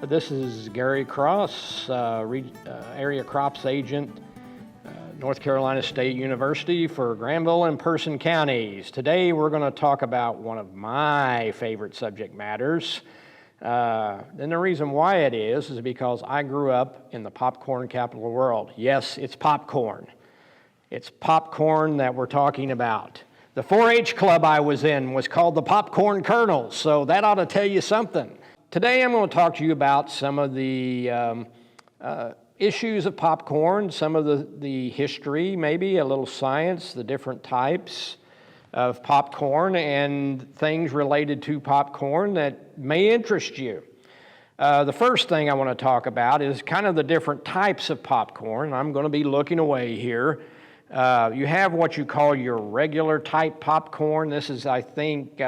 This is Gary Cross, Area Crops Agent, North Carolina State University for Granville and Person counties. Today we're going to talk about one of my favorite subject matters. And the reason why it is because I grew up in the popcorn capital of the world. Yes, it's popcorn. It's popcorn that we're talking about. The 4-H club I was in was called the Popcorn Colonels, so that ought to tell you something. Today I'm going to talk to you about some of the issues of popcorn, some of the history, maybe a little science, the different types of popcorn, and things related to popcorn that may interest you. The first thing I want to talk about is kind of the different types of popcorn. I'm going to be looking away here. You have what you call your regular type popcorn. This is, I think,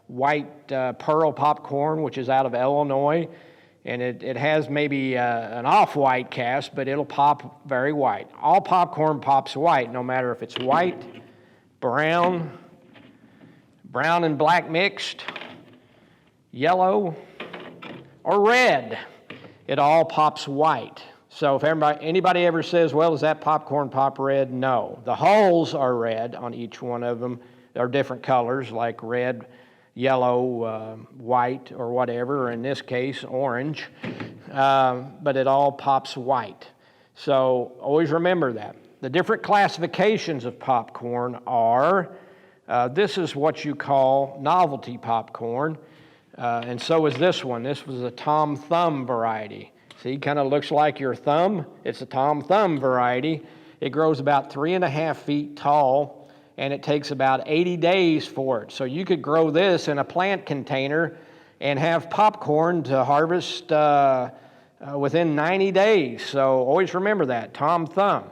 white pearl popcorn, which is out of Illinois. And it has maybe an off-white cast, but it'll pop very white. All popcorn pops white, no matter if it's white, brown and black mixed, yellow, or red. It all pops white. So if anybody ever says, well, does that popcorn pop red? No. The hulls are red on each one of them. They're different colors, like red, yellow, white, or whatever, or in this case, orange. But it all pops white. So always remember that. The different classifications of popcorn are, this is what you call novelty popcorn, and so is this one. This was a Tom Thumb variety. See, kind of looks like your thumb. It's a Tom Thumb variety. It grows about 3.5 feet tall, and it takes about 80 days for it. So you could grow this in a plant container and have popcorn to harvest within 90 days. So always remember that, Tom Thumb.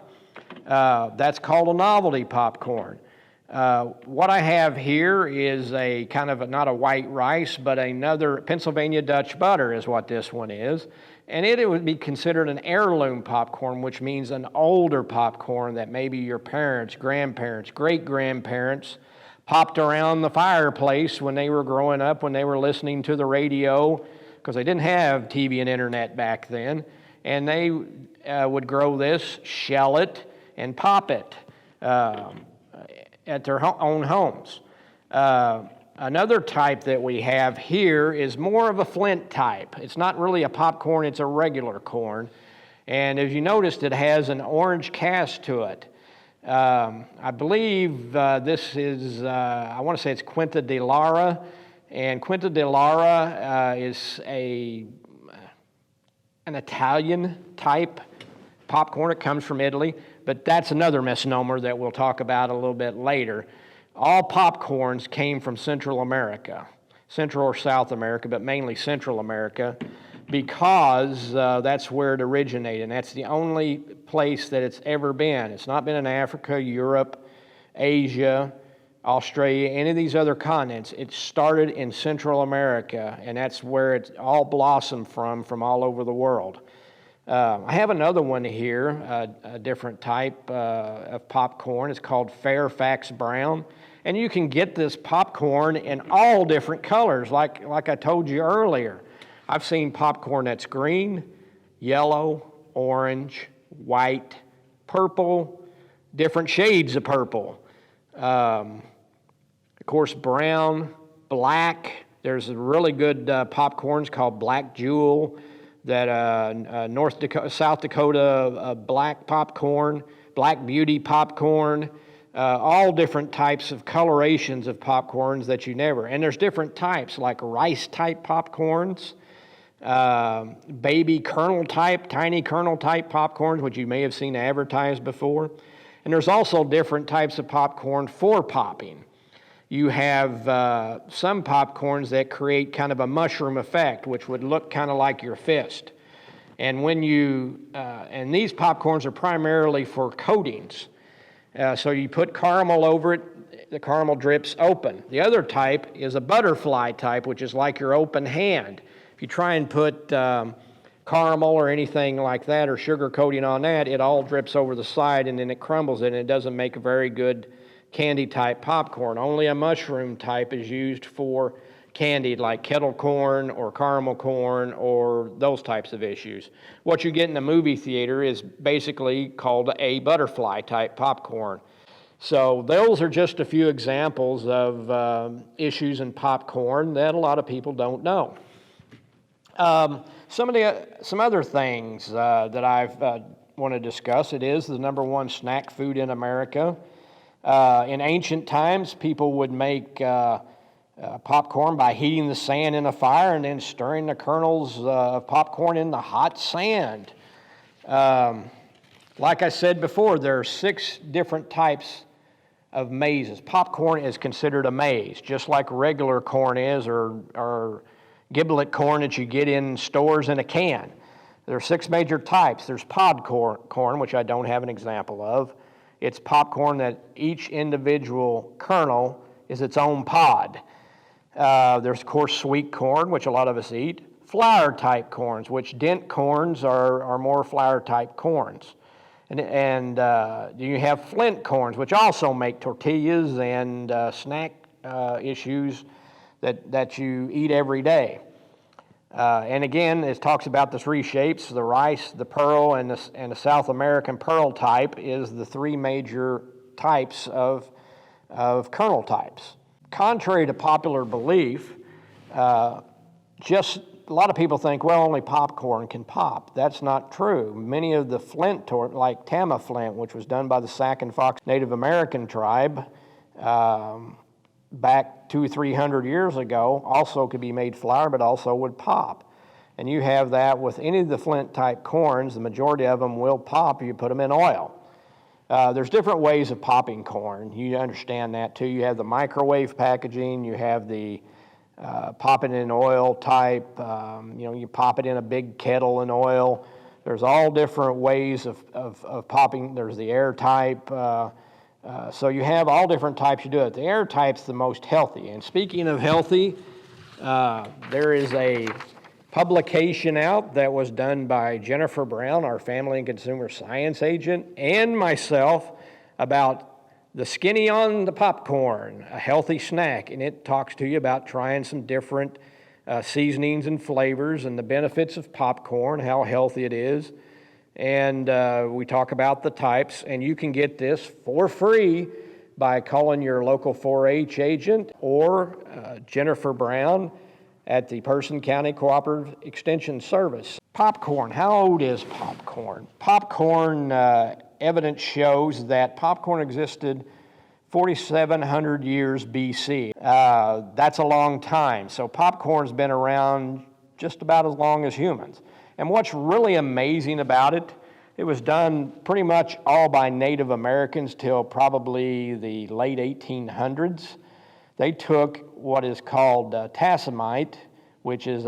That's called a novelty popcorn. What I have here is a kind of not a white rice, but another Pennsylvania Dutch butter is what this one is. And it would be considered an heirloom popcorn, which means an older popcorn that maybe your parents, grandparents, great-grandparents popped around the fireplace when they were growing up, when they were listening to the radio, because they didn't have TV and internet back then. And they would grow this, shell it, and pop it at their own homes. Another type that we have here is more of a flint type. It's not really a popcorn, it's a regular corn. And as you noticed, it has an orange cast to it. I believe this is, I want to say it's Quinta di Lara. And Quinta di Lara is an Italian type popcorn. It comes from Italy. But that's another misnomer that we'll talk about a little bit later. All popcorns came from Central America, Central or South America, but mainly Central America, because that's where it originated. And that's the only place that it's ever been. It's not been in Africa, Europe, Asia, Australia, any of these other continents. It started in Central America, and that's where it all blossomed from all over the world. I have another one here, a different type of popcorn. It's called Fairfax Brown. And you can get this popcorn in all different colors, like I told you earlier. I've seen popcorn that's green, yellow, orange, white, purple, different shades of purple. Of course, brown, black. There's really good popcorns called Black Jewel, that South Dakota black popcorn, Black Beauty popcorn, all different types of colorations of popcorns that you never. And there's different types like rice type popcorns, baby kernel type, tiny kernel type popcorns, which you may have seen advertised before. And there's also different types of popcorn for popping. You have some popcorns that create kind of a mushroom effect, which would look kind of like your fist. And when and these popcorns are primarily for coatings. So you put caramel over it, the caramel drips open. The other type is a butterfly type, which is like your open hand. If you try and put caramel or anything like that or sugar coating on that, it all drips over the side and then it crumbles and it doesn't make a very good candy type popcorn. Only a mushroom type is used for candied like kettle corn or caramel corn or those types of issues. What you get in the movie theater is basically called a butterfly type popcorn. So those are just a few examples of issues in popcorn that a lot of people don't know. Some other things that I've want to discuss. It is the number one snack food in America. In ancient times, people would make popcorn by heating the sand in a fire and then stirring the kernels of popcorn in the hot sand. Like I said before, there are 6 different types of mazes. Popcorn is considered a maze, just like regular corn is, or giblet corn that you get in stores in a can. There are 6 major types. There's pod corn, which I don't have an example of. It's popcorn that each individual kernel is its own pod. There's, of course, sweet corn, which a lot of us eat. Flour-type corns, which dent corns are more flour-type corns. And you have flint corns, which also make tortillas and snack issues that you eat every day. And again, it talks about the 3 shapes: the rice, the pearl, and the South American pearl type is the 3 major types of kernel types. Contrary to popular belief, just a lot of people think, well, only popcorn can pop. That's not true. Many of the flint, like Tamaflint, which was done by the Sac and Fox Native American tribe back 200 or 300 years ago, also could be made flour, but also would pop. And you have that with any of the flint type corns. The majority of them will pop if you put them in oil. There's different ways of popping corn. You understand that too. You have the microwave packaging. You have the pop it in oil type. You pop it in a big kettle in oil. There's all different ways of popping. There's the air type. So you have all different types you do it. The air type's the most healthy. And speaking of healthy, there is a publication out that was done by Jennifer Brown, our family and consumer science agent, and myself about the Skinny on the Popcorn, a healthy snack. And it talks to you about trying some different seasonings and flavors and the benefits of popcorn, how healthy it is. And we talk about the types, and you can get this for free by calling your local 4-H agent or Jennifer Brown at the Person County Cooperative Extension Service. Popcorn, how old is popcorn? Popcorn evidence shows that popcorn existed 4,700 years BC. That's a long time. So popcorn's been around just about as long as humans. And what's really amazing about it, it was done pretty much all by Native Americans till probably the late 1800s. They took what is called tassamite, which is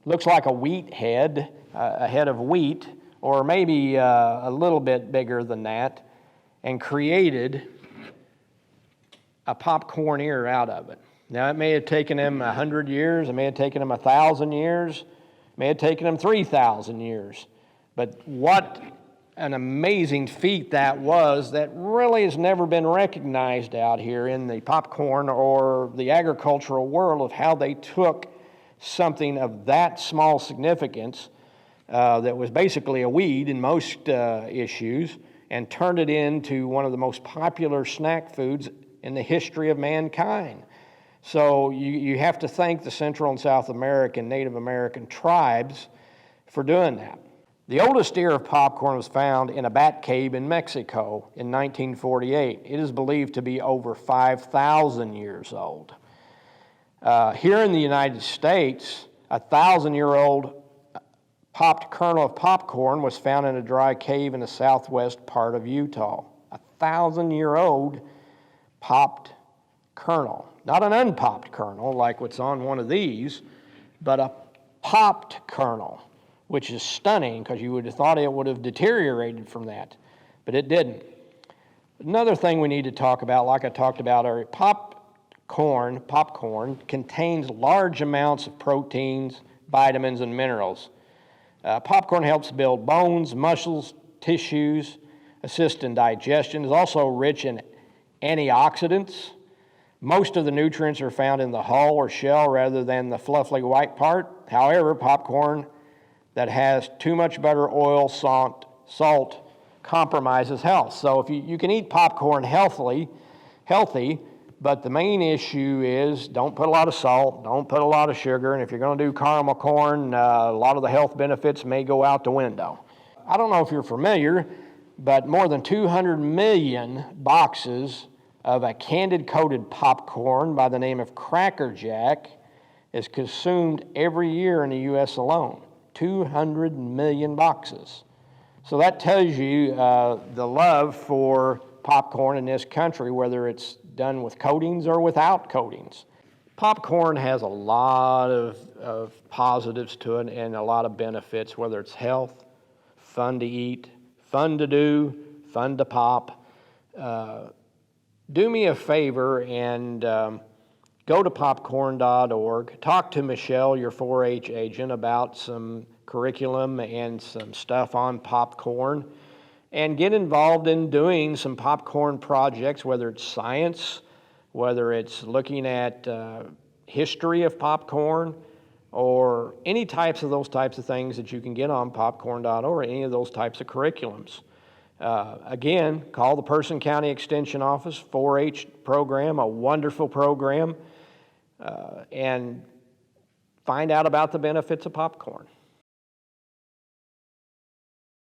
looks like a wheat head, a head of wheat, or maybe a little bit bigger than that, and created a popcorn ear out of it. Now, it may have taken them 100 years, it may have taken them 1,000 years, it may have taken them 3,000 years. But what an amazing feat that was that really has never been recognized out here in the popcorn or the agricultural world, of how they took something of that small significance that was basically a weed in most issues and turned it into one of the most popular snack foods in the history of mankind. So you have to thank the Central and South American, Native American tribes for doing that. The oldest ear of popcorn was found in a bat cave in Mexico in 1948. It is believed to be over 5,000 years old. Here in the United States, a 1,000-year-old popped kernel of popcorn was found in a dry cave in the southwest part of Utah. A 1,000-year-old popped kernel. Not an unpopped kernel like what's on one of these, but a popped kernel, which is stunning because you would have thought it would have deteriorated from that, but it didn't. Another thing we need to talk about, like I talked about earlier, popcorn contains large amounts of proteins, vitamins, and minerals. Popcorn helps build bones, muscles, tissues, assist in digestion. It's also rich in antioxidants, Most of the nutrients are found in the hull or shell rather than the fluffy white part. However, popcorn that has too much butter, oil, salt compromises health. So if you can eat popcorn healthy, but the main issue is don't put a lot of salt, don't put a lot of sugar, and if you're going to do caramel corn, a lot of the health benefits may go out the window. I don't know if you're familiar, but more than 200 million boxes of a candy-coated popcorn by the name of Cracker Jack is consumed every year in the U.S. alone. 200 million boxes. So that tells you the love for popcorn in this country, whether it's done with coatings or without coatings. Popcorn has a lot of positives to it and a lot of benefits, whether it's health, fun to eat, fun to do, fun to pop. Do me a favor and go to popcorn.org. Talk to Michelle, your 4-H agent, about some curriculum and some stuff on popcorn. And get involved in doing some popcorn projects, whether it's science, whether it's looking at history of popcorn, or any types of those types of things that you can get on popcorn.org, any of those types of curriculums. Again, call the Person County Extension Office, 4-H program, a wonderful program, and find out about the benefits of popcorn.